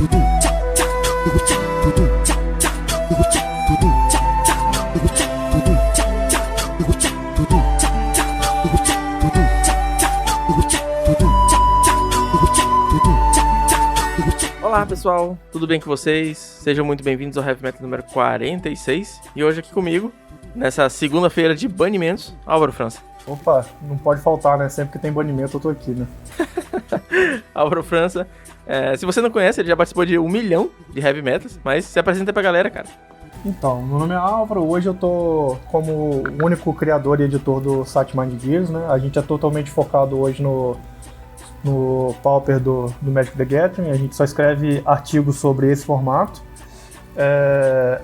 Olá pessoal, tudo bem com vocês? Sejam muito bem-vindos ao Heavy Metal número 46. E hoje aqui comigo, nessa segunda-feira de banimentos, Álvaro França. Opa, não pode faltar, né? Sempre que tem banimento eu tô aqui, né? Álvaro França, se você não conhece, ele já participou de 1 milhão de Heavy Metals, mas se apresenta pra galera, cara. Então, meu nome é Álvaro, hoje eu tô como o único criador e editor do site Mind Gears, né? A gente é totalmente focado hoje no Pauper do Magic the Gathering, a gente só escreve artigos sobre esse formato.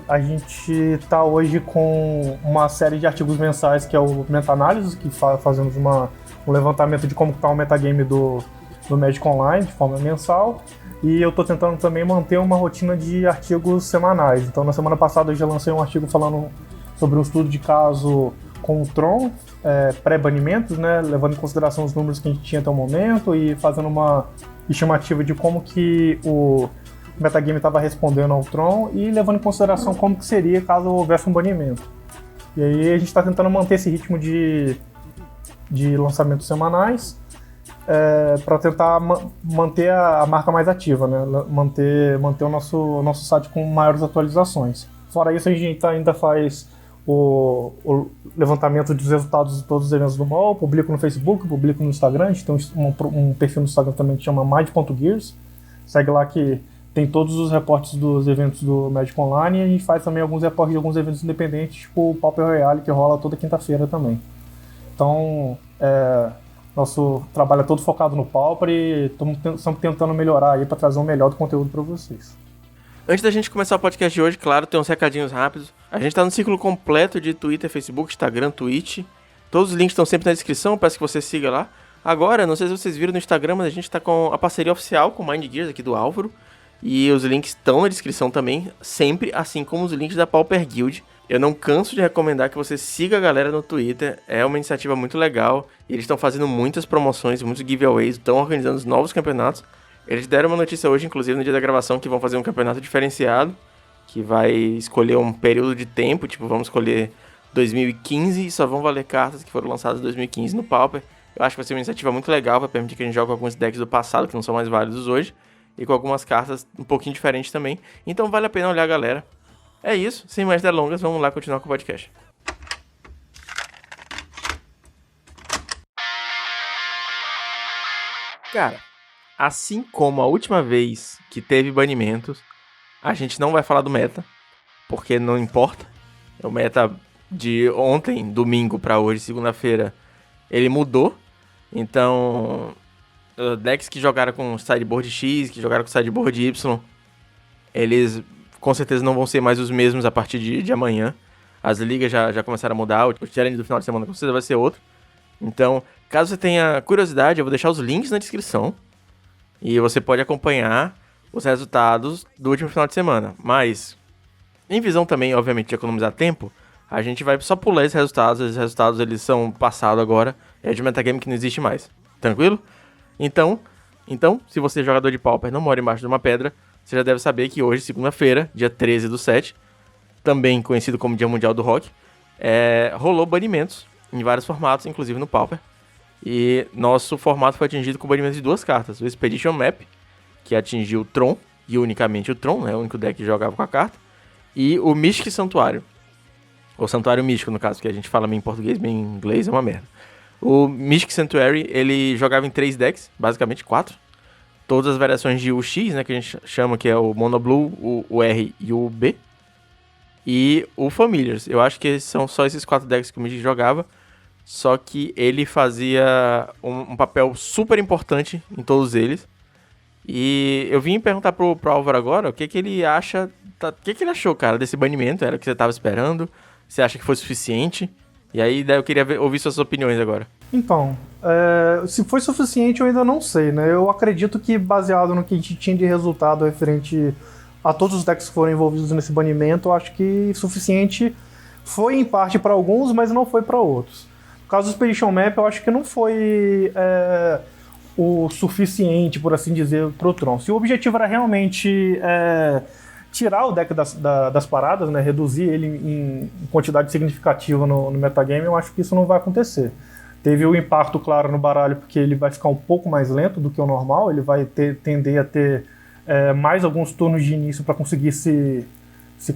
A gente tá hoje com uma série de artigos mensais que é o Meta-Análise, que fazemos um levantamento de como está o metagame do Magic Online de forma mensal, e eu tô tentando também manter uma rotina de artigos semanais. Então na semana passada eu já lancei um artigo falando sobre um estudo de caso com o Tron, pré-banimentos, né, levando em consideração os números que a gente tinha até o momento e fazendo uma estimativa de como que o metagame estava respondendo ao Tron e levando em consideração como que seria caso houvesse um banimento. E aí a gente está tentando manter esse ritmo de lançamentos semanais para tentar manter a marca mais ativa, né, manter o nosso site com maiores atualizações. Fora isso, a gente ainda faz o levantamento dos resultados de todos os eventos do mall, publico no Facebook, publico no Instagram, a gente tem um perfil no Instagram também que chama mind.gears, segue lá que tem todos os reportes dos eventos do Magic Online, e a gente faz também alguns reportes de alguns eventos independentes, tipo o Pauper Royale, que rola toda quinta-feira também. Então, nosso trabalho é todo focado no Pauper e estamos tentando melhorar aí para trazer o melhor do conteúdo para vocês. Antes da gente começar o podcast de hoje, claro, tem uns recadinhos rápidos. A gente tá no ciclo completo de Twitter, Facebook, Instagram, Twitch. Todos os links estão sempre na descrição, peço que você siga lá. Agora, não sei se vocês viram no Instagram, mas a gente tá com a parceria oficial com o Mind Gears aqui do Álvaro. E os links estão na descrição também, sempre, assim como os links da Pauper Guild. Eu não canso de recomendar que você siga a galera no Twitter, é uma iniciativa muito legal. E eles estão fazendo muitas promoções, muitos giveaways, estão organizando os novos campeonatos. Eles deram uma notícia hoje, inclusive no dia da gravação, que vão fazer um campeonato diferenciado, que vai escolher um período de tempo, tipo, vamos escolher 2015 e só vão valer cartas que foram lançadas em 2015 no Pauper. Eu acho que vai ser uma iniciativa muito legal, vai permitir que a gente jogue com alguns decks do passado, que não são mais válidos hoje, e com algumas cartas um pouquinho diferentes também. Então vale a pena olhar, galera. É isso, sem mais delongas, vamos lá continuar com o podcast. Cara, assim como a última vez que teve banimentos, a gente não vai falar do meta, porque não importa. O meta de ontem, domingo, pra hoje, segunda-feira, ele mudou. Então, decks que jogaram com sideboard X, que jogaram com sideboard Y, eles com certeza não vão ser mais os mesmos a partir de amanhã. As ligas já começaram a mudar, o challenge do final de semana com certeza vai ser outro. Então, caso você tenha curiosidade, eu vou deixar os links na descrição. E você pode acompanhar os resultados do último final de semana. Mas, em visão também, obviamente, de economizar tempo, a gente vai só pular esses resultados. Esses resultados, eles são passado agora. É de metagame que não existe mais. Tranquilo? Então, se você é jogador de Pauper, não mora embaixo de uma pedra, você já deve saber que hoje, segunda-feira, dia 13/7, também conhecido como Dia Mundial do Rock, rolou banimentos em vários formatos, inclusive no Pauper. E nosso formato foi atingido com o banimento de 2 cartas. O Expedition Map, que atingiu o Tron, e unicamente o Tron, né, o único deck que jogava com a carta. E o Mystic Santuário. Ou Santuário Místico, no caso, que a gente fala meio em português, meio em inglês, é uma merda. O Mystic Sanctuary, ele jogava em 3 decks, basicamente 4. Todas as variações de UX, né, que a gente chama, que é o Mono Blue, o R e o B. E o Familiars. Eu acho que são só esses 4 decks que o Mystic jogava. Só que ele fazia um papel super importante em todos eles. E eu vim perguntar pro Álvaro agora o que ele acha. O que ele achou, cara, desse banimento? Era o que você tava esperando? Você acha que foi suficiente? E aí eu queria ouvir suas opiniões agora. Então, se foi suficiente eu ainda não sei, né? Eu acredito que, baseado no que a gente tinha de resultado referente a todos os decks que foram envolvidos nesse banimento, eu acho que suficiente foi em parte para alguns, mas não foi para outros. No caso do Expedition Map, eu acho que não foi o suficiente, por assim dizer, pro Tron. Se o objetivo era realmente tirar o deck das paradas, né, reduzir ele em quantidade significativa no metagame, eu acho que isso não vai acontecer. Teve o impacto, claro, no baralho, porque ele vai ficar um pouco mais lento do que o normal, ele vai tender a ter mais alguns turnos de início para conseguir se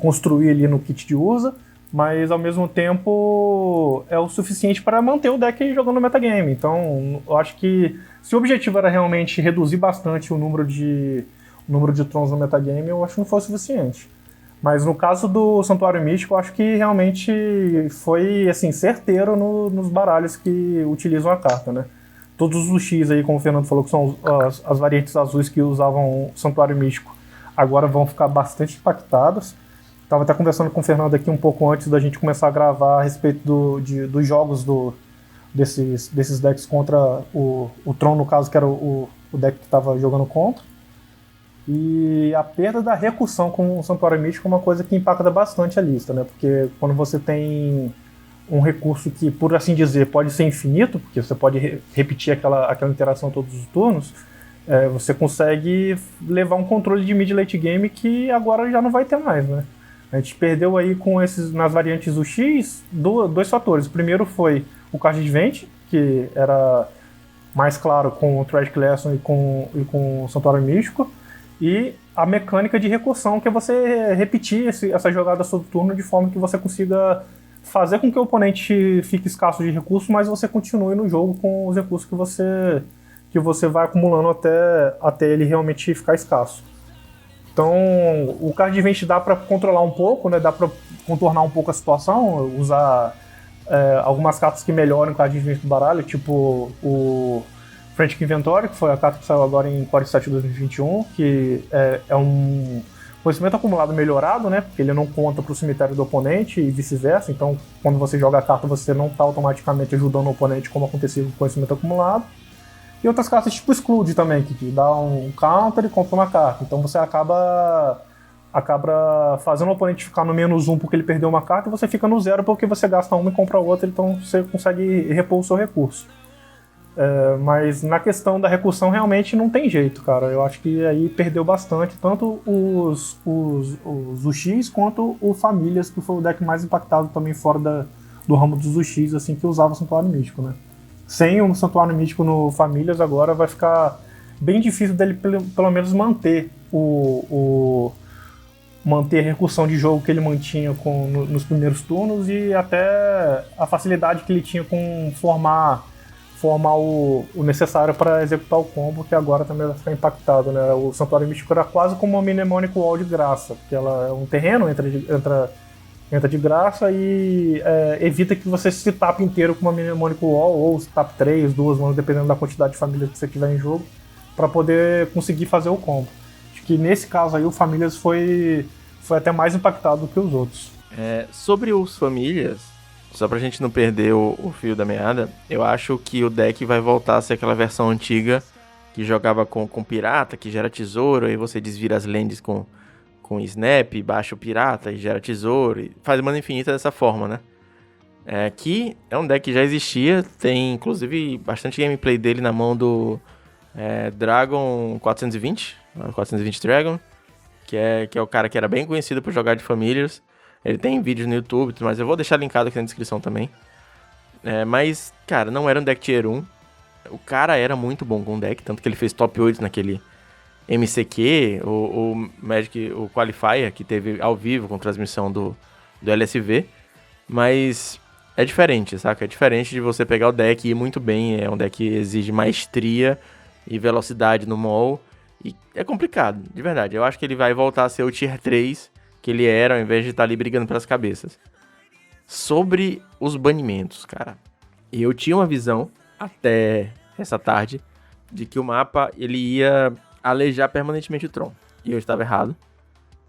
construir ali no kit de usa, mas ao mesmo tempo é o suficiente para manter o deck jogando no metagame. Então eu acho que se o objetivo era realmente reduzir bastante o número de Trons no metagame, eu acho que não foi o suficiente. Mas no caso do Santuário Místico, eu acho que realmente foi assim, certeiro nos baralhos que utilizam a carta, né? Todos os X aí, como o Fernando falou, que são as variantes azuis que usavam o Santuário Místico, agora vão ficar bastante impactadas. Estava até conversando com o Fernando aqui um pouco antes da gente começar a gravar a respeito dos jogos desses decks contra o Tron, no caso, que era o deck que estava jogando contra. E a perda da recursão com o Santuário Místico é uma coisa que impacta bastante a lista, né? Porque quando você tem um recurso que, por assim dizer, pode ser infinito, porque você pode repetir aquela interação todos os turnos, você consegue levar um controle de mid-late game que agora já não vai ter mais, né? A gente perdeu aí nas variantes do X, dois fatores. O primeiro foi o Card Advent, que era mais claro com o Tragic Lesson e com o Santuário Místico, e a mecânica de recursão, que é você repetir essa jogada todo turno de forma que você consiga fazer com que o oponente fique escasso de recursos, mas você continue no jogo com os recursos que você vai acumulando até ele realmente ficar escasso. Então, o Card Advent dá para controlar um pouco, né? Dá para contornar um pouco a situação, usar algumas cartas que melhoram o Card Advent do baralho, tipo o Frantic Inventory, que foi a carta que saiu agora em Core 7 2021, que é um conhecimento acumulado melhorado, né? Porque ele não conta para o cemitério do oponente e vice-versa. Então, quando você joga a carta, você não está automaticamente ajudando o oponente, como acontecia com o conhecimento acumulado. E outras cartas tipo Exclude também, que te dá um counter e compra uma carta. Então você acaba fazendo o oponente ficar no -1 porque ele perdeu uma carta, e você fica no 0 porque você gasta uma e compra outra, então você consegue repor o seu recurso. Mas na questão da recursão realmente não tem jeito, cara. Eu acho que aí perdeu bastante, tanto os UX quanto o Famílias, que foi o deck mais impactado também fora do ramo dos UX, assim, que usava o Santuário Místico, né? Sem o Santuário Místico no Famílias, agora vai ficar bem difícil dele pelo menos manter manter a recursão de jogo que ele mantinha nos primeiros turnos, e até a facilidade que ele tinha com formar o necessário para executar o combo, que agora também vai ficar impactado, né? O Santuário Místico era quase como uma Mnemonic Wall de graça, porque ela é um terreno, entra de graça e evita que você se tape inteiro com uma Mnemonic Wall, ou se tape 3, 2 manas, dependendo da quantidade de famílias que você tiver em jogo, para poder conseguir fazer o combo. Acho que nesse caso aí o Famílias foi até mais impactado do que os outros. Sobre os Famílias, só pra gente não perder o fio da meada, eu acho que o deck vai voltar a ser aquela versão antiga que jogava com pirata, que gera tesouro, aí você desvira as lands com snap, baixa o pirata e gera tesouro, e faz mana infinita dessa forma, né? Que é um deck que já existia, tem inclusive bastante gameplay dele na mão do Dragon 420 Dragon, que é o cara que era bem conhecido por jogar de Familiars. Ele tem vídeos no YouTube, mas eu vou deixar linkado aqui na descrição também. Mas, cara, não era um deck tier 1. O cara era muito bom com o deck, tanto que ele fez top 8 naquele MCQ, o Magic, o Qualifier, que teve ao vivo com transmissão do LSV. Mas é diferente, saca? É diferente de você pegar o deck e ir muito bem. É um deck que exige maestria e velocidade no mall. E é complicado, de verdade. Eu acho que ele vai voltar a ser o tier 3 que ele era, ao invés de estar ali brigando pelas cabeças. Sobre os banimentos, cara. Eu tinha uma visão, até essa tarde, de que o mapa ele ia alejar permanentemente o Tron. E eu estava errado.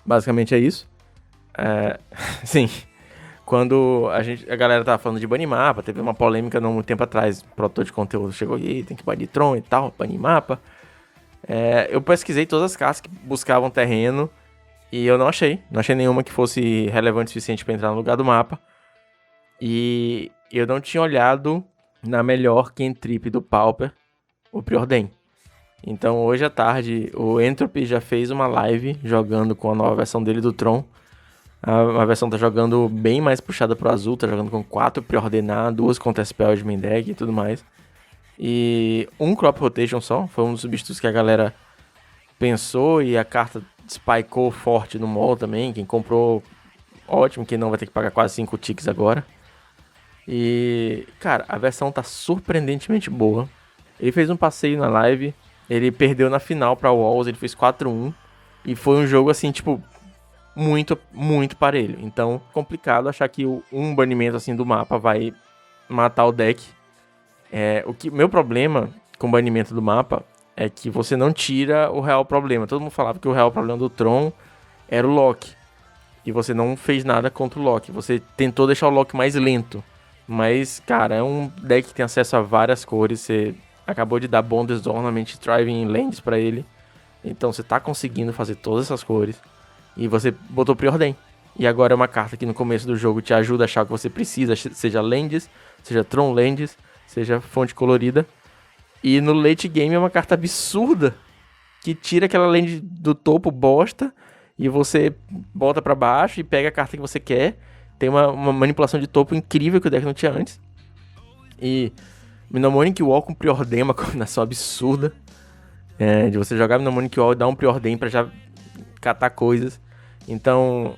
Basicamente é isso. Sim. Quando a galera tava falando de banir mapa, teve uma polêmica não muito tempo atrás. O produtor de conteúdo chegou aí, tem que banir Tron e tal, banir mapa. Eu pesquisei todas as cartas que buscavam terreno e eu não achei nenhuma que fosse relevante o suficiente para entrar no lugar do mapa. E eu não tinha olhado na melhor cantrip do Pauper, o Preordain. Então hoje à tarde o Entropy já fez uma live jogando com a nova versão dele do Tron. A versão tá jogando bem mais puxada pro azul, tá jogando com 4 preordenar, 2 counterspell de main deck e tudo mais. E um crop rotation só, foi um dos substitutos que a galera pensou e a carta spikeou forte no mall também. Quem comprou, ótimo, quem não vai ter que pagar quase 5 ticks agora. E, cara, a versão tá surpreendentemente boa. Ele fez um passeio na live, ele perdeu na final pra Walls, ele fez 4-1. E foi um jogo assim, tipo, muito, muito parelho. Então, complicado achar que um banimento assim do mapa vai matar o deck. Meu problema com o banimento do mapa é que você não tira o real problema. Todo mundo falava que o real problema do Tron era o lock. E você não fez nada contra o lock. Você tentou deixar o lock mais lento. Mas, cara, é um deck que tem acesso a várias cores. Você acabou de dar Bonded Ornament, Thriving Lands pra ele. Então você tá conseguindo fazer todas essas cores. E você botou Preordain. E agora é uma carta que no começo do jogo te ajuda a achar o que você precisa. Seja Lands, seja Tron Lands, seja fonte colorida. E no late game é uma carta absurda. Que tira aquela land do topo bosta. E você bota pra baixo e pega a carta que você quer. Tem uma manipulação de topo incrível que o deck não tinha antes. E Mnemonic Wall com Preordain é uma combinação absurda. De você jogar Mnemonic Wall e dar um Preordain pra já catar coisas. Então,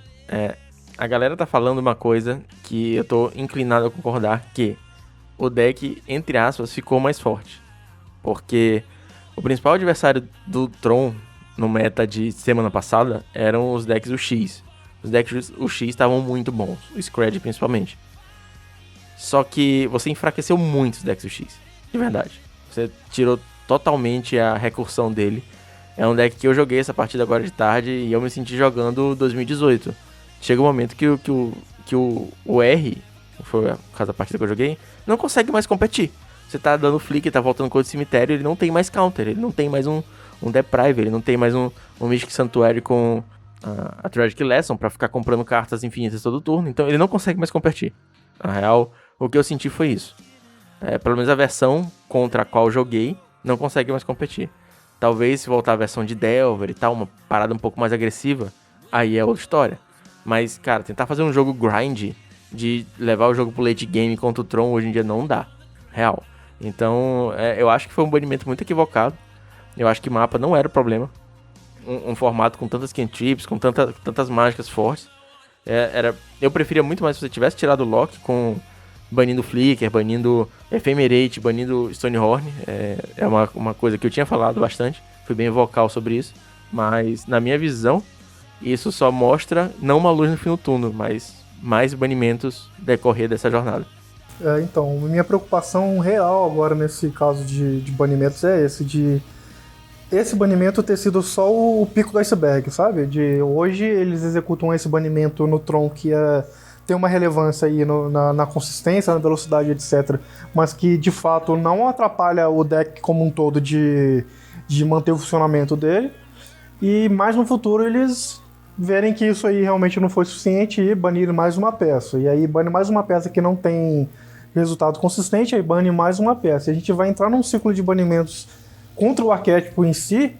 a galera tá falando uma coisa que eu tô inclinado a concordar, que o deck, entre aspas, ficou mais forte. Porque o principal adversário do Tron no meta de semana passada eram os decks UX. Os decks UX estavam muito bons, o Scred principalmente. Só que você enfraqueceu muito os decks UX, de verdade. Você tirou totalmente a recursão dele. É um deck que eu joguei essa partida agora de tarde e eu me senti jogando 2018. Chega um momento que o R, foi a casa da partida que eu joguei, não consegue mais competir. Você tá dando flick, tá voltando com o cemitério, ele não tem mais counter, ele não tem mais um Deprive, ele não tem mais um Mystic Sanctuary com a Tragic Lesson pra ficar comprando cartas infinitas todo turno, então ele não consegue mais competir. Na real, o que eu senti foi isso. Pelo menos a versão contra a qual eu joguei não consegue mais competir. Talvez se voltar a versão de Delver e tal, uma parada um pouco mais agressiva, aí é outra história. Mas, cara, tentar fazer um jogo grind, de levar o jogo pro late game contra o Tron, hoje em dia não dá. Real. Então, eu acho que foi um banimento muito equivocado. Eu acho que mapa não era o problema. Um formato com tantas cantrips, com tantas mágicas fortes. Eu preferia muito mais se você tivesse tirado o lock com banindo Flicker, banindo Ephemerate, banindo Stonehorn. É uma coisa que eu tinha falado bastante. Fui bem vocal sobre isso. Mas, na minha visão, isso só mostra não uma luz no fim do túnel, mas mais banimentos decorrer dessa jornada. Então, minha preocupação real agora nesse caso de banimentos é esse banimento ter sido só o pico do iceberg, sabe? Hoje eles executam esse banimento no Tron que tem uma relevância aí na consistência, na velocidade, etc. Mas que de fato não atrapalha o deck como um todo de manter o funcionamento dele. E mais no futuro eles verem que isso aí realmente não foi suficiente e banirem mais uma peça. E aí bane mais uma peça que não tem resultado consistente, aí bane mais uma peça. E a gente vai entrar num ciclo de banimentos contra o arquétipo em si,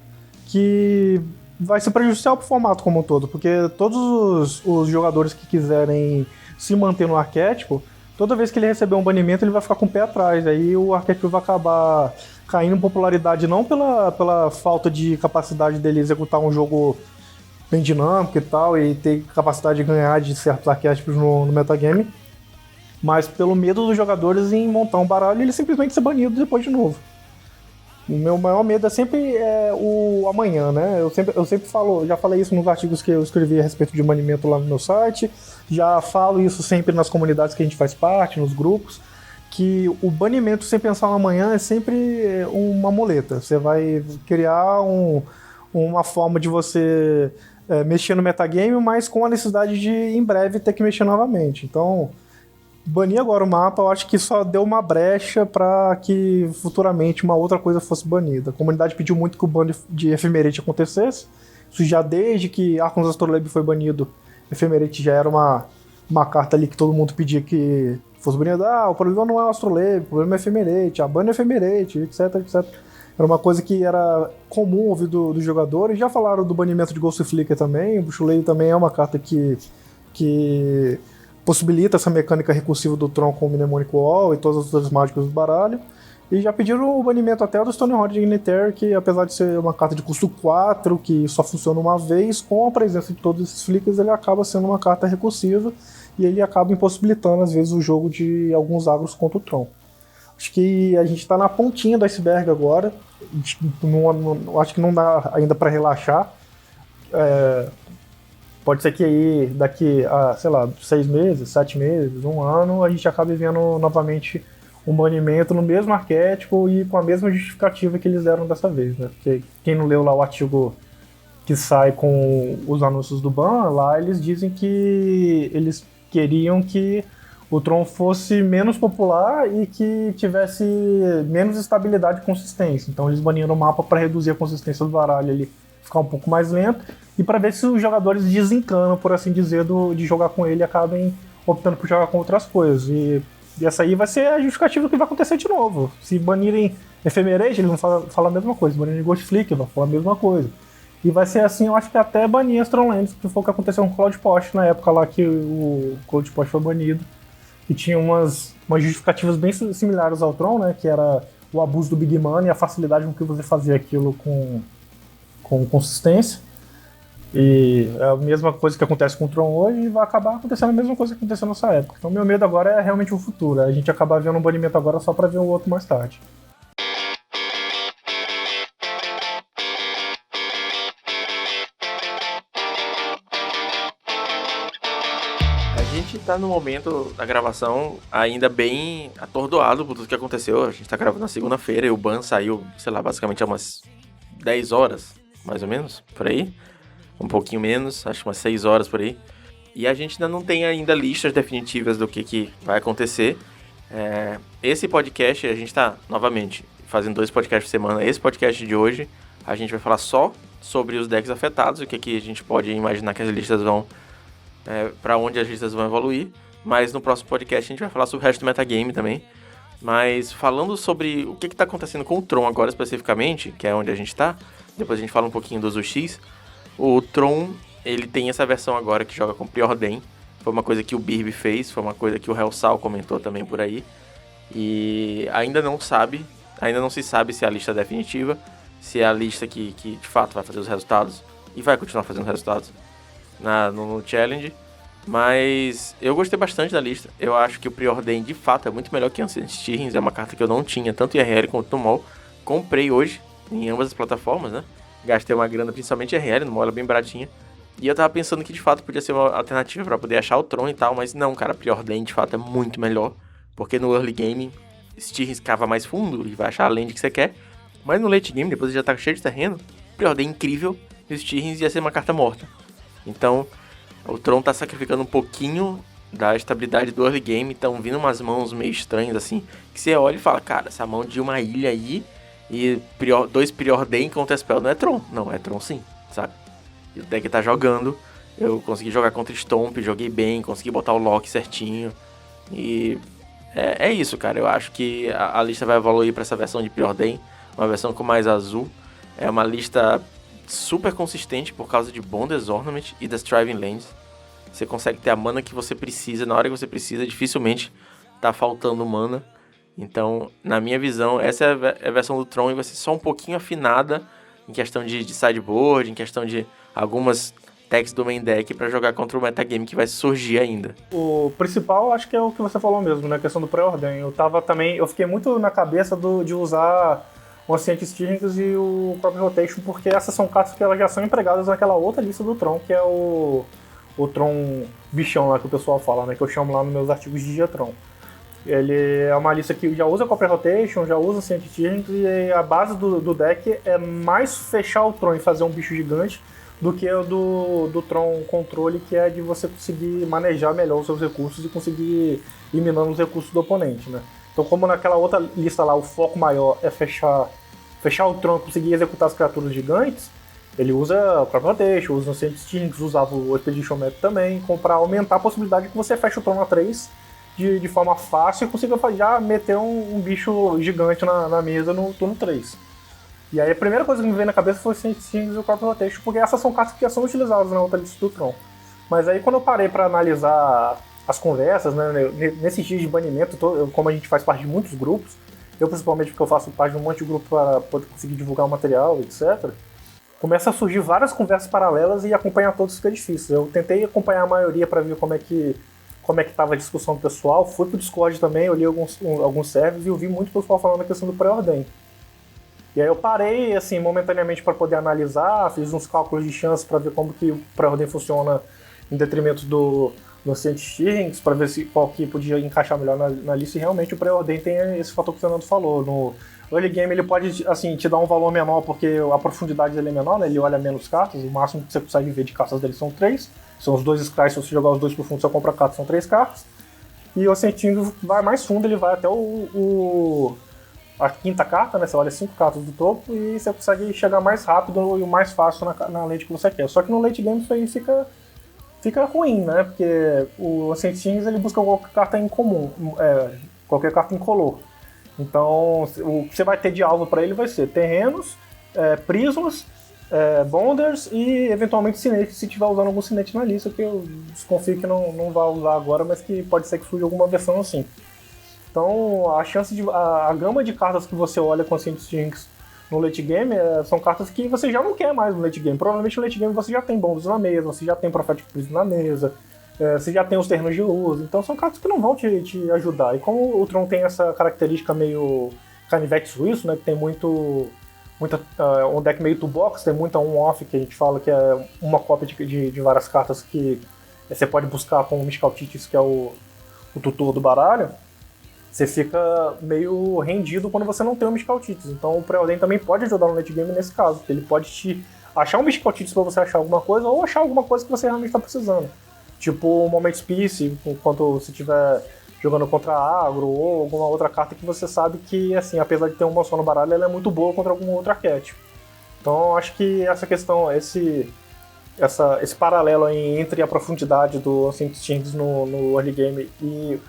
que vai ser prejudicial pro formato como um todo, porque todos os jogadores que quiserem se manter no arquétipo, toda vez que ele receber um banimento, ele vai ficar com o pé atrás. Aí o arquétipo vai acabar caindo em popularidade não pela falta de capacidade dele executar um jogo bem dinâmico e tal, e ter capacidade de ganhar de certos arquétipos no metagame, mas pelo medo dos jogadores em montar um baralho e ele simplesmente ser banido depois de novo. O meu maior medo é sempre o amanhã, né? Eu sempre falo, já falei isso nos artigos que eu escrevi a respeito de banimento lá no meu site, já falo isso sempre nas comunidades que a gente faz parte, nos grupos, que o banimento sem pensar no amanhã é sempre uma muleta. Você vai criar uma forma de você mexer no metagame, mas com a necessidade de, em breve, ter que mexer novamente. Então, banir agora o mapa, eu acho que só deu uma brecha para que futuramente uma outra coisa fosse banida. A comunidade pediu muito que o ban de Ephemerate acontecesse. Isso já desde que Archon's Astrolabe foi banido, Ephemerate já era uma carta ali que todo mundo pedia que fosse banida. O problema não é o Astrolabe, o problema é Ephemerate, a ban é Ephemerate, etc, etc. Era uma coisa que era comum ouvir dos jogadores. Já falaram do banimento de Ghost Flicker também. O Bushleio também é uma carta que possibilita essa mecânica recursiva do Tron com o Mnemonic Wall e todas as outras mágicas do baralho. E já pediram o banimento até do Stonehold Dignitary, que apesar de ser uma carta de custo 4, que só funciona uma vez, com a presença de todos esses flickers, ele acaba sendo uma carta recursiva e ele acaba impossibilitando, às vezes, o jogo de alguns agros contra o Tron. Acho que a gente está na pontinha do iceberg agora. Acho que não dá ainda para relaxar. Pode ser que aí, daqui a, 6 meses, 7 meses, 1 ano, a gente acabe vendo novamente um banimento no mesmo arquétipo e com a mesma justificativa que eles deram dessa vez, né? Porque quem não leu lá o artigo que sai com os anúncios do ban, lá eles dizem que eles queriam que o Tron fosse menos popular e que tivesse menos estabilidade e consistência. Então eles baniram o mapa para reduzir a consistência do baralho, ele ficar um pouco mais lento, e para ver se os jogadores desencanam, por assim dizer, de jogar com ele e acabem optando por jogar com outras coisas. E essa aí vai ser a justificativa que vai acontecer de novo. Se banirem Ephemerate, eles vão falar a mesma coisa. Se banirem Ghost Flicker, vão falar a mesma coisa. E vai ser assim, eu acho que até banir Astrolands, que foi o que aconteceu com o Cloud Post na época lá que o Cloud Post foi banido. Que tinha umas justificativas bem similares ao Tron, né? Que era o abuso do Big Money e a facilidade com que você fazia aquilo com consistência. E é a mesma coisa que acontece com o Tron hoje e vai acabar acontecendo a mesma coisa que aconteceu nessa época. Então meu medo agora é realmente o futuro. A gente acabar vendo um banimento agora só para ver o outro mais tarde. A gente tá no momento da gravação ainda bem atordoado por tudo que aconteceu. A gente tá gravando na segunda-feira e o ban saiu, basicamente há umas 10 horas, mais ou menos, por aí. Um pouquinho menos, acho umas 6 horas por aí. E a gente ainda não tem ainda listas definitivas do que vai acontecer. Esse podcast, a gente tá, novamente, fazendo 2 podcasts por semana. Esse podcast de hoje, a gente vai falar só sobre os decks afetados, o que a gente pode imaginar que as listas vão... para onde as listas vão evoluir. Mas no próximo podcast a gente vai falar sobre o resto do metagame também. Mas falando sobre o que tá acontecendo com o Tron agora especificamente, que é onde a gente tá, depois a gente fala um pouquinho dos UX. O Tron, ele tem essa versão agora que joga com Preordain. Foi uma coisa que o Birb fez, foi uma coisa que o Hellsal comentou também por aí. E ainda não se sabe se é a lista definitiva, se é a lista que de fato vai fazer os resultados e vai continuar fazendo resultados no Challenge. Mas eu gostei bastante da lista. Eu acho que o Preordain de fato é muito melhor que Ancient Stirrings. É uma carta que eu não tinha, tanto em RL quanto no MOL. Comprei hoje, em ambas as plataformas, né? Gastei uma grana, principalmente em RL, no MOL, ela bem baratinha. E eu tava pensando que de fato podia ser uma alternativa pra poder achar o Tron e tal, mas não, cara, Preordain de fato é muito melhor. Porque no early game, Stirrings cava mais fundo e vai achar a land que você quer. Mas no late game, depois já tá cheio de terreno, Preordain é incrível e o Stirrings ia ser uma carta morta. Então, o Tron tá sacrificando um pouquinho da estabilidade do early game, estão vindo umas mãos meio estranhas assim, que você olha e fala, cara, essa mão de uma ilha aí e 2 Preordain contra Spell não é Tron. Não, é Tron sim, sabe? E o deck tá jogando, eu consegui jogar contra Stomp, joguei bem, consegui botar o lock certinho. E é isso, cara, eu acho que a lista vai evoluir pra essa versão de Preordain, uma versão com mais azul. É uma lista super consistente por causa de Bond's Ornament e das Thriving Lands. Você consegue ter a mana que você precisa, na hora que você precisa, dificilmente tá faltando mana. Então, na minha visão, essa é a versão do Tron e vai ser só um pouquinho afinada em questão de sideboard, em questão de algumas decks do main deck pra jogar contra o metagame que vai surgir ainda. O principal, acho que é o que você falou mesmo, né? A questão do Preordain. Eu fiquei muito na cabeça de usar o Ancient Stirrings e o Crop Rotation, porque essas são cartas que elas já são empregadas naquela outra lista do Tron, que é o Tron bichão lá que o pessoal fala, né? Que eu chamo lá nos meus artigos de Diatron. Ele é uma lista que já usa Copper Rotation, já usa Ancient Stirrings, e a base do deck é mais fechar o Tron e fazer um bicho gigante do que o do Tron Controle, que é de você conseguir manejar melhor os seus recursos e conseguir ir minando os recursos do oponente, né? Então, como naquela outra lista lá o foco maior é fechar o Tron e conseguir executar as criaturas gigantes, ele usa o Crop Rotation, usa o Ancient Stirrings, usava o Expedition Map também, para aumentar a possibilidade de que você feche o Tron a 3 de forma fácil e consiga já meter um bicho gigante na mesa no turno 3. E aí a primeira coisa que me veio na cabeça foi o Saint-Stings e o Crop Rotation, porque essas são cartas que já são utilizadas na outra lista do Tron. Mas aí quando eu parei para analisar as conversas, né, nesses dias de banimento, como a gente faz parte de muitos grupos, eu principalmente porque eu faço parte de um monte de grupo para poder conseguir divulgar o material, etc., começa a surgir várias conversas paralelas e acompanhar todos fica difícil. Eu tentei acompanhar a maioria para ver como é que estava a discussão do pessoal, fui pro Discord também, eu li alguns servers e eu vi muito pessoal falando a questão do pré-ordem. E aí eu parei, assim, momentaneamente para poder analisar, fiz uns cálculos de chance para ver como que o pré-ordem funciona em detrimento do Saint-Stings, para ver qual que podia encaixar melhor na lista, e realmente o pré-ordem tem esse fator que o Fernando falou. No early game ele pode, assim, te dar um valor menor porque a profundidade dele é menor, né? Ele olha menos cartas, o máximo que você consegue ver de cartas dele são 3, são os 2 Scries, se você jogar os 2 pro fundo você compra cartas, são 3 cartas, e o Saint-Stings vai mais fundo, ele vai até a quinta carta, né? Você olha 5 cartas do topo e você consegue chegar mais rápido e mais fácil na late que você quer. Só que no late game isso aí fica ruim, né? Porque o Saint-Stings ele busca qualquer carta em comum, qualquer carta incolor. Então o que você vai ter de alvo para ele vai ser terrenos, prismas, bonders e eventualmente cinete, se tiver usando algum cinete na lista, que eu desconfio que não vai usar agora, mas que pode ser que surja alguma versão assim. Então, a gama de cartas que você olha com Saint-Stings no late game são cartas que você já não quer mais no late game. Provavelmente no late game você já tem bombos na mesa, você já tem Prophetic Prism na mesa, você já tem os terrenos de uso. Então são cartas que não vão te ajudar. E como o Tron tem essa característica meio canivete suíço, né, que tem um deck meio toolbox, tem muita on-off, que a gente fala que é uma cópia de várias cartas que você pode buscar com o Mystical Titis, que é o tutor do baralho. Você fica meio rendido quando você não tem o Mystical Titis. Então o Preordain também pode ajudar no late game nesse caso, porque ele pode te achar um Mystical Titis pra você achar alguma coisa, ou achar alguma coisa que você realmente está precisando. Tipo o Moment Peace, enquanto você estiver jogando contra agro, ou alguma outra carta que você sabe que, assim, apesar de ter uma só no baralho, ela é muito boa contra algum outro arquétipo. Então acho que essa questão, esse paralelo aí entre a profundidade do Saint-Stings no early game e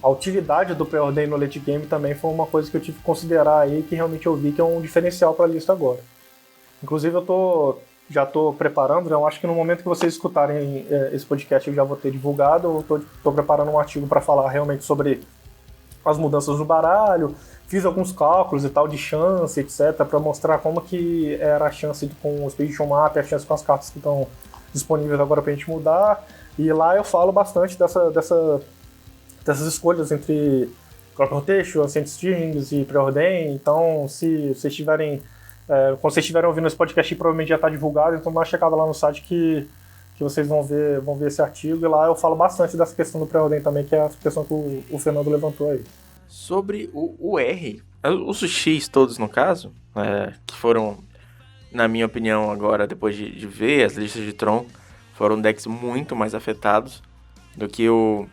a utilidade do Preordain no late game também foi uma coisa que eu tive que considerar aí, que realmente eu vi que é um diferencial para a lista agora. Inclusive já estou preparando, né? Eu acho que no momento que vocês escutarem esse podcast eu já vou ter divulgado, eu estou preparando um artigo para falar realmente sobre as mudanças no baralho, fiz alguns cálculos e tal de chance, etc, para mostrar como que era a chance com o Expedition Map, a chance com as cartas que estão disponíveis agora para a gente mudar, e lá eu falo bastante dessas escolhas entre Crop Rotation, Saint-Stings e Preordain. Então, se vocês estiverem quando vocês estiverem ouvindo esse podcast, provavelmente já está divulgado, então dá uma checada lá no site que vocês vão ver esse artigo, e lá eu falo bastante dessa questão do Preordain também, que é a questão que o Fernando levantou aí. Sobre o R, os X todos no caso, que foram, na minha opinião agora, depois de ver as listas de Tron, foram decks muito mais afetados do que o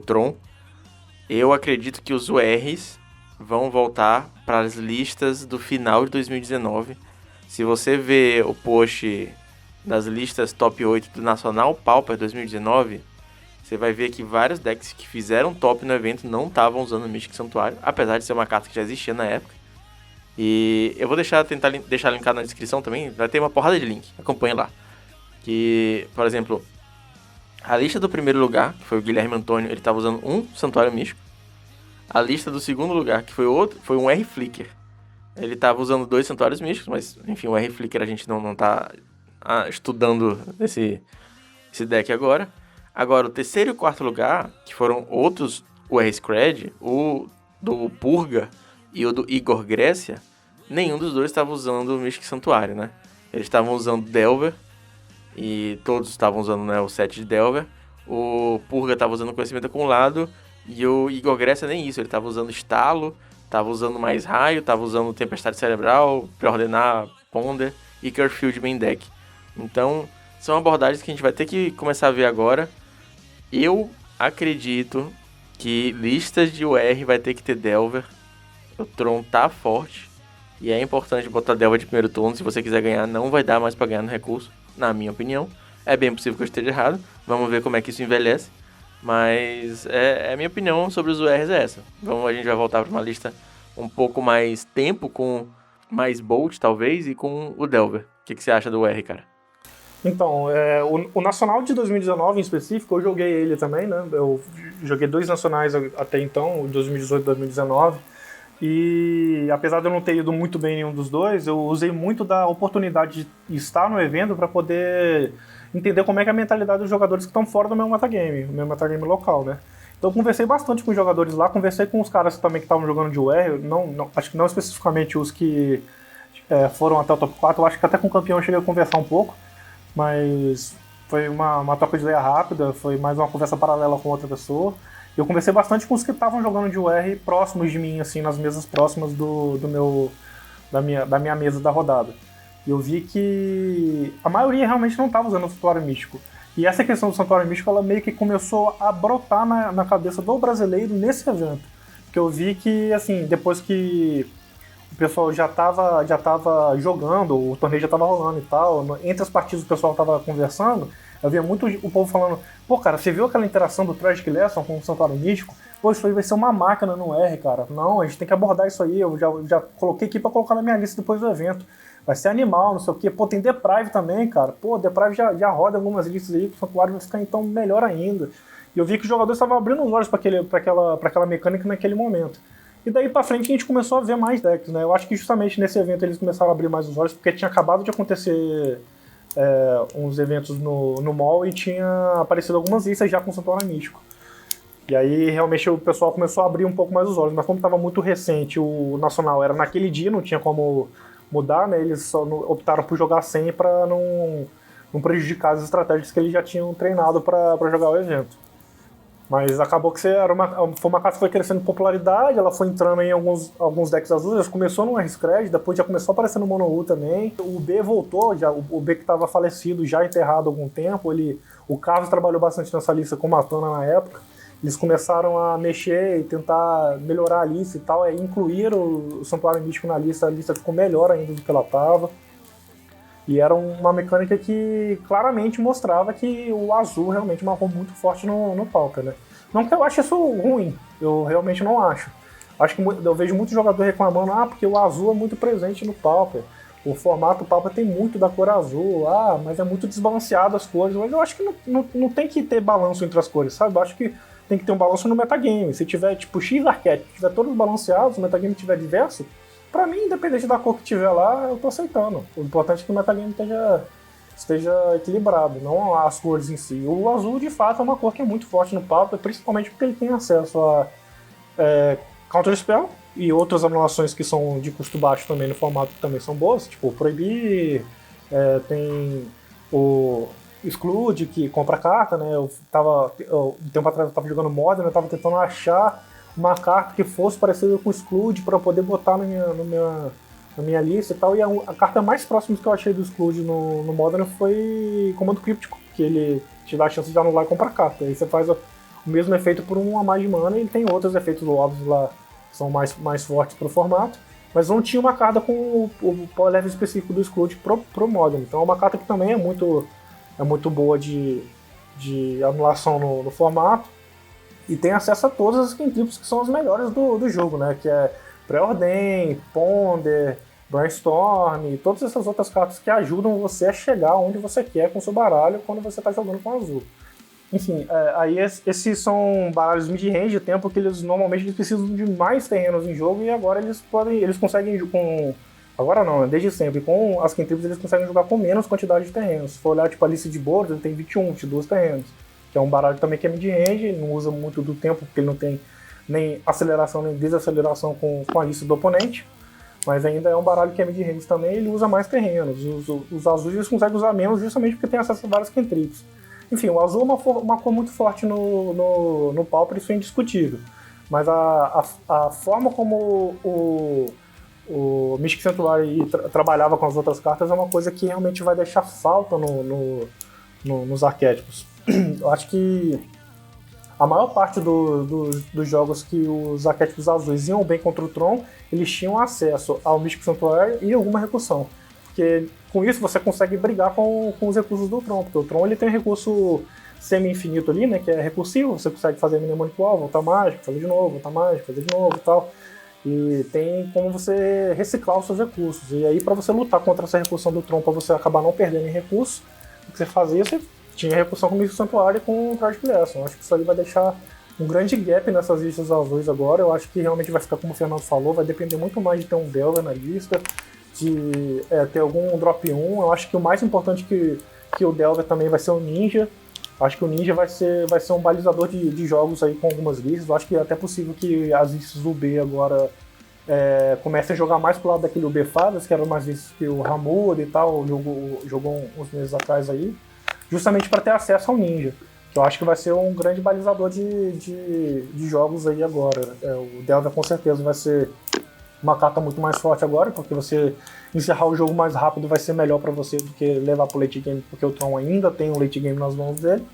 Tron. Eu acredito que os URs vão voltar para as listas do final de 2019. Se você vê o post das listas top 8 do Nacional Pauper 2019, você vai ver que vários decks que fizeram top no evento não estavam usando o Mystic Santuário, apesar de ser uma carta que já existia na época. E eu vou tentar deixar linkado na descrição também, vai ter uma porrada de link, acompanhe lá. Que, por exemplo, a lista do primeiro lugar, que foi o Guilherme Antônio, ele estava usando um Santuário Místico. A lista do segundo lugar, que foi um R-Flicker, ele estava usando 2 Santuários Místicos, mas enfim, o R-Flicker a gente não tá estudando esse deck agora. Agora, o terceiro e o quarto lugar, que foram outros, o R-Scred, o do Purga e o do Igor Grécia, nenhum dos dois estava usando o Mystic Santuário, né? Eles estavam usando Delver, e todos estavam usando, né, o set de Delver. O Purga estava usando Conhecimento Acumulado, e o Igor Grécia nem isso, ele estava usando Estalo, estava usando mais Raio, estava usando Tempestade Cerebral, Preordenar, Ponder e Curfield Main Deck. Então, são abordagens que a gente vai ter que começar a ver agora. Eu acredito que listas de UR vai ter que ter Delver. O Tron tá forte e é importante botar Delver de primeiro turno. Se você quiser ganhar, não vai dar mais para ganhar no recurso, na minha opinião. É bem possível que eu esteja errado, vamos ver como é que isso envelhece. Mas a minha opinião sobre os URs é essa. A gente vai voltar para uma lista um pouco mais tempo com mais Bolt, talvez, e com o Delver. O que você acha do R, cara? Então, o Nacional de 2019 em específico, eu joguei ele também, né? Eu joguei 2 Nacionais até então, 2018 e 2019. E apesar de eu não ter ido muito bem em nenhum dos dois, eu usei muito da oportunidade de estar no evento para poder entender como é que é a mentalidade dos jogadores que estão fora do meu metagame local, né? Então eu conversei bastante com os jogadores lá, conversei com os caras também que estavam jogando de UR, acho que não especificamente os que foram até o top 4, eu acho que até com o campeão eu cheguei a conversar um pouco, mas foi uma troca de ideia rápida, foi mais uma conversa paralela com outra pessoa. Eu conversei bastante com os que estavam jogando de UR próximos de mim, assim, nas mesas próximas da minha mesa da rodada. E eu vi que a maioria realmente não estava usando o Santuário Místico. E essa questão do Santuário Místico, ela meio que começou a brotar na cabeça do brasileiro nesse evento. Porque eu vi que, assim, depois que o pessoal já tava jogando, o torneio já tava rolando e tal, entre as partidas o pessoal tava conversando, eu via muito o povo falando, pô, cara, você viu aquela interação do Tragic Lesson com o Santuário Místico? Pô, isso aí vai ser uma máquina no R, cara. Não, a gente tem que abordar isso aí, eu já coloquei aqui pra colocar na minha lista depois do evento. Vai ser animal, não sei o quê. Pô, tem Deprive também, cara. Pô, Deprive já roda algumas listas aí, o Santuário vai ficar então melhor ainda. E eu vi que os jogadores estavam abrindo os olhos pra aquela mecânica naquele momento. E daí pra frente a gente começou a ver mais decks, né? Eu acho que justamente nesse evento eles começaram a abrir mais os olhos, porque tinha acabado de acontecer uns eventos no mall e tinha aparecido algumas listas já com o Santuário Místico. E aí realmente o pessoal começou a abrir um pouco mais os olhos, mas como estava muito recente, o Nacional era naquele dia, não tinha como mudar, né? Eles só optaram por jogar sem para não prejudicar as estratégias que eles já tinham treinado para jogar o evento. Mas acabou que foi uma carta que foi crescendo em popularidade, ela foi entrando em alguns decks azuis, começou no R-Scred, depois já começou a aparecer no Mono U também. O B voltou, o B que estava falecido, já enterrado há algum tempo, o Carlos trabalhou bastante nessa lista com Matana na época. Eles começaram a mexer e tentar melhorar a lista e tal, incluir o Santuário Místico na lista, a lista ficou melhor ainda do que ela estava. E era uma mecânica que claramente mostrava que o azul realmente marcou muito forte no Pauper, né? Não que eu ache isso ruim, eu realmente não acho. Acho que eu vejo muito jogador reclamando, porque o azul é muito presente no Pauper. O formato Pauper tem muito da cor azul, mas é muito desbalanceado as cores. Mas eu acho que não tem que ter balanço entre as cores, sabe? Eu acho que tem que ter um balanço no metagame. Se tiver tipo X arquétipos, tiver todos balanceados, o metagame tiver diverso, pra mim, independente da cor que tiver lá, eu tô aceitando. O importante é que o metagame esteja equilibrado, não as cores em si. O azul, de fato, é uma cor que é muito forte no Pauper, principalmente porque ele tem acesso a Counter Spell e outras anulações que são de custo baixo também no formato, que também são boas, tipo Proibir, tem o Exclude, que compra carta, né? Um tempo atrás eu tava jogando Modern, eu tava tentando achar uma carta que fosse parecida com o Exclude para poder botar na minha lista e tal, e a carta mais próxima que eu achei do Exclude no Modern foi Comando Críptico, que ele te dá a chance de anular e comprar carta. Aí você faz o mesmo efeito por 1 a mais de mana, e ele tem outros efeitos óbvios lá que são mais fortes pro formato, mas não tinha uma carta com o power level específico do Exclude pro Modern. Então é uma carta que também é muito boa de anulação no formato, e tem acesso a todas as cantrips que são as melhores do jogo, né? Que é Preordem, Ponder, Brainstorm, e todas essas outras cartas que ajudam você a chegar onde você quer com o seu baralho quando você está jogando com azul. Enfim, aí esses são baralhos mid-range, o tempo que eles normalmente precisam de mais terrenos em jogo, e agora eles conseguem com... Agora não, desde sempre. Com as cantrips eles conseguem jogar com menos quantidade de terrenos. Se for olhar tipo, a lista de board, ele tem 22 terrenos. Que é um baralho também que é mid-range, não usa muito do tempo, porque ele não tem nem aceleração nem desaceleração com a lista do oponente. Mas ainda é um baralho que é mid-range também, ele usa mais terrenos. Os azuis eles conseguem usar menos justamente porque tem acesso a vários cantrips. Enfim, o azul é uma cor muito forte no Pauper, isso é indiscutível. Mas a forma como o Mystic Sanctuary trabalhava com as outras cartas é uma coisa que realmente vai deixar falta nos arquétipos. Eu acho que a maior parte dos jogos que os arquétipos azuis iam bem contra o Tron, eles tinham acesso ao Mystic Sanctuary e alguma recursão. Porque com isso você consegue brigar com os recursos do Tron, porque o Tron ele tem um recurso semi-infinito ali, né, que é recursivo, você consegue fazer Mnemonic Wall, voltar mágico, fazer de novo, voltar mágico, fazer de novo e tal. E tem como você reciclar os seus recursos. E aí, para você lutar contra essa recursão do Tron, para você acabar não perdendo em recurso, o que você fazia, você tinha recursão com o Místico Santuário e com o Tragic Lesson. Acho que isso aí vai deixar um grande gap nessas listas azuis agora. Eu acho que realmente vai ficar, como o Fernando falou, vai depender muito mais de ter um Delver na lista, de ter algum drop 1. Eu acho que o mais importante que o Delver também vai ser o Ninja. Acho que o Ninja vai ser um balizador de jogos aí com algumas listas. Eu acho que é até possível que as listas do B agora comecem a jogar mais pro lado daquele UB Fadas, que eram mais listas que o Hamura e tal jogou uns meses atrás aí, justamente para ter acesso ao Ninja. Que eu acho que vai ser um grande balizador de jogos aí agora. O Delver com certeza vai ser uma carta muito mais forte agora, porque você encerrar o jogo mais rápido vai ser melhor para você do que levar pro late game, porque o Tron ainda tem um late game nas mãos dele.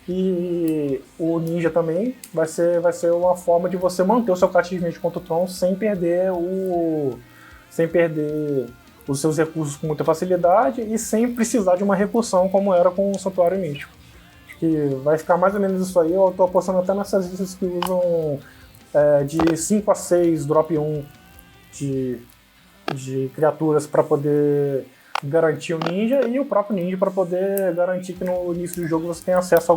E o Ninja também vai ser uma forma de você manter o seu cativamente contra o Tron sem perder os seus recursos com muita facilidade e sem precisar de uma recursão como era com o Santuário Místico. Acho que vai ficar mais ou menos isso aí. Eu tô apostando até nessas listas que usam de 5 a 6 drop 1 de criaturas para poder garantir o Ninja, e o próprio Ninja para poder garantir que no início do jogo você tem acesso a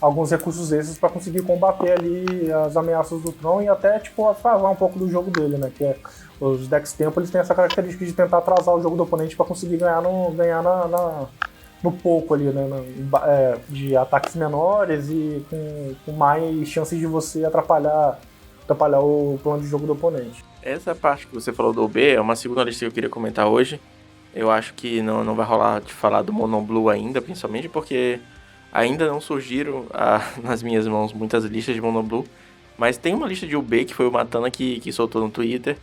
alguns recursos extras para conseguir combater ali as ameaças do Tron e até atrasar um pouco do jogo dele, né? Que os decks tempo eles têm essa característica de tentar atrasar o jogo do oponente para conseguir ganhar no pouco ali, né? De ataques menores e com mais chances de você atrapalhar o plano de jogo do oponente. Essa parte que você falou do OB é uma segunda lista que eu queria comentar hoje. Eu acho que não vai rolar de falar do Mono Blue ainda, principalmente porque ainda não surgiram nas minhas mãos muitas listas de Mono Blue. Mas tem uma lista de UB que foi o Matana que soltou no Twitter,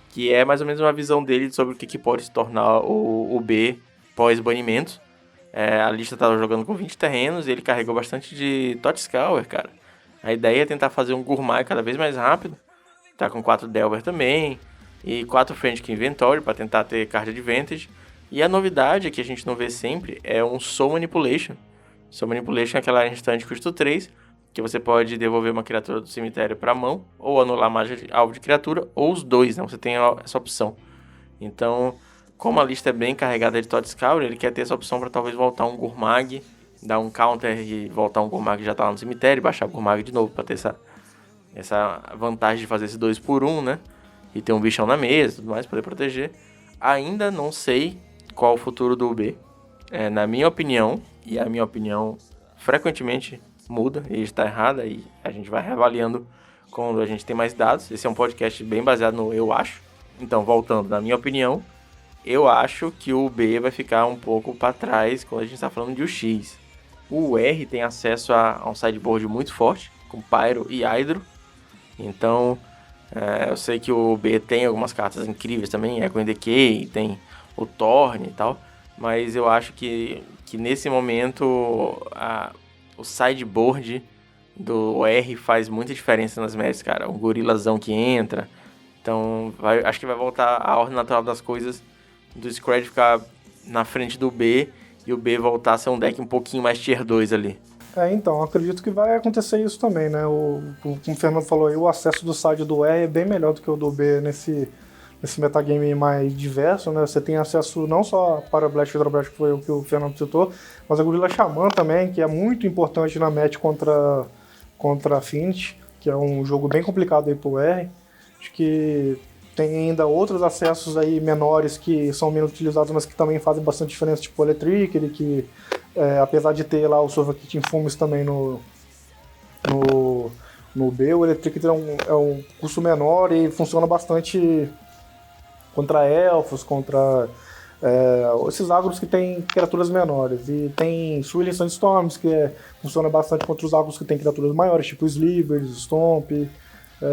que é mais ou menos uma visão dele sobre o que pode se tornar o UB pós-banimento. A lista estava jogando com 20 terrenos e ele carregou bastante de Totscour, cara. A ideia é tentar fazer um Gourmet cada vez mais rápido. Tá com 4 Delver também. E 4 Frantic Inventory para tentar ter card advantage. E a novidade que a gente não vê sempre é um Soul Manipulation. Soul Manipulation é aquela instante custo 3, que você pode devolver uma criatura do cemitério para a mão, ou anular magia de alvo de criatura, ou os dois, né? Você tem essa opção. Então, como a lista é bem carregada de Totscour, ele quer ter essa opção para talvez voltar um Gurmag, dar um counter e voltar um Gurmag que já tá lá no cemitério, e baixar o Gurmag de novo para ter essa vantagem de fazer esse 2x1, né? E ter um bichão na mesa e tudo mais, poder proteger. Ainda não sei qual o futuro do UB. Na minha opinião, e a minha opinião frequentemente muda e está errada, e a gente vai reavaliando quando a gente tem mais dados. Esse é um podcast bem baseado no eu acho. Então, voltando, na minha opinião, eu acho que o UB vai ficar um pouco para trás quando a gente está falando de UX. O R tem acesso a um sideboard muito forte, com Pyro e Hydro. Então, eu sei que o B tem algumas cartas incríveis também, Echo and Decay, tem o Thorn e tal, mas eu acho que nesse momento o sideboard do R faz muita diferença nas matches, cara. Um gorilazão que entra, então acho que vai voltar a ordem natural das coisas, do Scred ficar na frente do B e o B voltar a ser um deck um pouquinho mais tier 2 ali. Então, acredito que vai acontecer isso também, né? Como o Fernando falou aí, o acesso do side do R é bem melhor do que o do B nesse metagame mais diverso, né? Você tem acesso não só para Blast e Hydro Blast, que foi o que o Fernando citou, mas a Gorilla Xamã também, que é muito importante na match contra Affinity, que é um jogo bem complicado aí pro R. Acho que tem ainda outros acessos aí menores que são menos utilizados, mas que também fazem bastante diferença, tipo o Electric, que apesar de ter lá o Sovakit Infumes também no B, o Electric é um custo menor e funciona bastante contra elfos, contra esses agros que tem criaturas menores. E tem Swirling Sandstorms, que funciona bastante contra os agros que tem criaturas maiores, tipo Slivers, Stomp.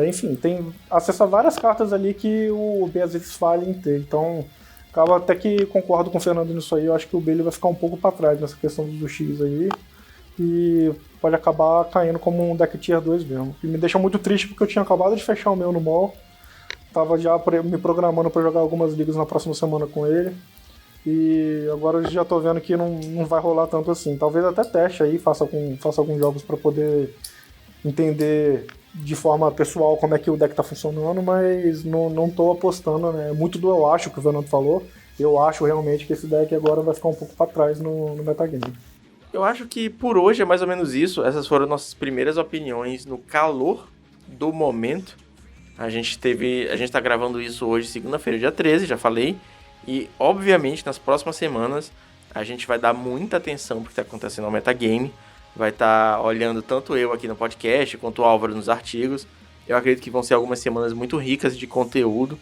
Enfim, tem acesso a várias cartas ali que o B às vezes falha em ter. Então, acaba até que concordo com o Fernando nisso aí. Eu acho que o B ele vai ficar um pouco para trás nessa questão do X aí. E pode acabar caindo como um deck tier 2 mesmo. E me deixa muito triste porque eu tinha acabado de fechar o meu no mall. Tava já me programando para jogar algumas ligas na próxima semana com ele. E agora eu já tô vendo que não vai rolar tanto assim. Talvez até teste aí, faça alguns jogos para poder entender de forma pessoal como é que o deck tá funcionando, mas não tô apostando, né? Muito do eu acho que o Fernando falou. Eu acho realmente que esse deck agora vai ficar um pouco pra trás no metagame. Eu acho que por hoje é mais ou menos isso. Essas foram nossas primeiras opiniões no calor do momento. A gente tá gravando isso hoje, segunda-feira, dia 13, já falei. E, obviamente, nas próximas semanas, a gente vai dar muita atenção pro que tá acontecendo no metagame. Vai estar olhando tanto eu aqui no podcast, quanto o Álvaro nos artigos. Eu acredito que vão ser algumas semanas muito ricas de conteúdo,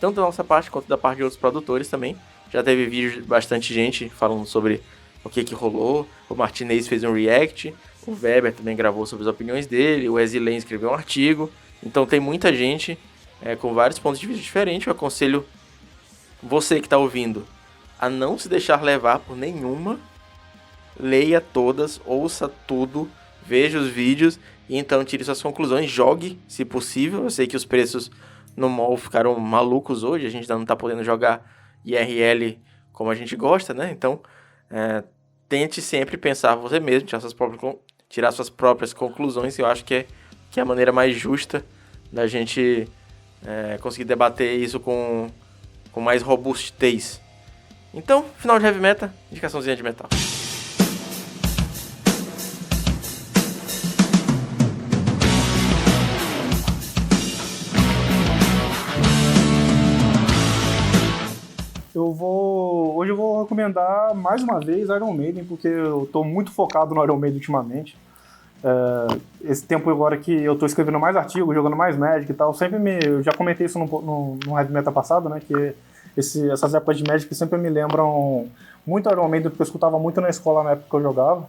tanto da nossa parte, quanto da parte de outros produtores também. Já teve vídeo de bastante gente falando sobre o que rolou. O Martinez fez um react, o Weber também gravou sobre as opiniões dele, o Exilene escreveu um artigo. Então tem muita gente com vários pontos de vista diferentes. Eu aconselho você que está ouvindo a não se deixar levar por nenhuma. Leia todas, ouça tudo, veja os vídeos e então tire suas conclusões, jogue se possível. Eu sei que os preços no mall ficaram malucos hoje, a gente ainda não está podendo jogar IRL como a gente gosta, né? Então tente sempre pensar você mesmo, tirar suas próprias conclusões. Eu acho que é a maneira mais justa da gente conseguir debater isso com mais robustez. Então, final de Heavy Meta, indicaçãozinha de metal. Hoje eu vou recomendar mais uma vez Iron Maiden, porque eu estou muito focado no Iron Maiden ultimamente. Esse tempo agora que eu estou escrevendo mais artigos, jogando mais Magic e tal, eu já comentei isso no Heavy Meta passado, né, que essas épocas de Magic sempre me lembram muito Iron Maiden, porque eu escutava muito na escola na época que eu jogava.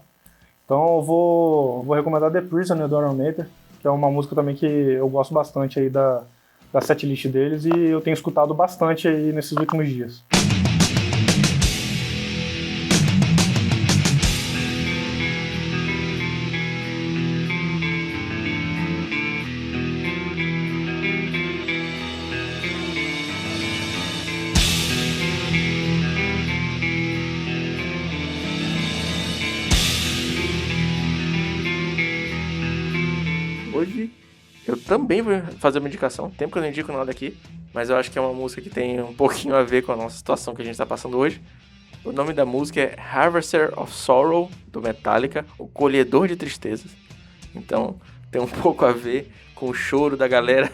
Então eu vou recomendar The Prisoner do Iron Maiden, que é uma música também que eu gosto bastante aí da setlist deles e eu tenho escutado bastante aí nesses últimos dias. Hoje eu também vou fazer uma indicação, tempo que eu não indico nada aqui, mas eu acho que é uma música que tem um pouquinho a ver com a nossa situação que a gente está passando hoje. O nome da música é Harvester of Sorrow, do Metallica, o colhedor de tristezas. Então tem um pouco a ver com o choro da galera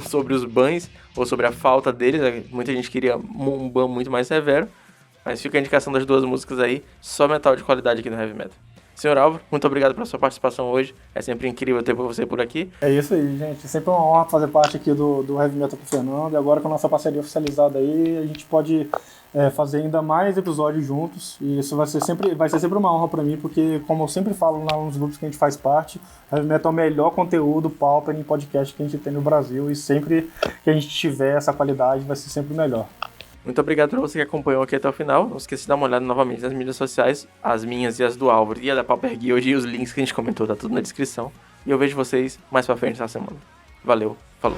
sobre os bans, ou sobre a falta deles. Muita gente queria um ban muito mais severo, mas fica a indicação das duas músicas aí, só metal de qualidade aqui no Heavy Metal. Senhor Álvaro, muito obrigado pela sua participação hoje. É sempre incrível ter você por aqui. É isso aí, gente. É sempre uma honra fazer parte aqui do Heavy Metal com o Fernando. E agora com a nossa parceria oficializada aí, a gente pode fazer ainda mais episódios juntos. E isso vai ser sempre uma honra pra mim, porque, como eu sempre falo lá nos grupos que a gente faz parte, Heavy Metal é o melhor conteúdo pauper em podcast que a gente tem no Brasil. E sempre que a gente tiver essa qualidade, vai ser sempre melhor. Muito obrigado para você que acompanhou aqui até o final. Não esqueça de dar uma olhada novamente nas mídias sociais, as minhas e as do Álvaro e a da Pauper Guild, e os links que a gente comentou, tá tudo na descrição. E eu vejo vocês mais pra frente na semana. Valeu, falou.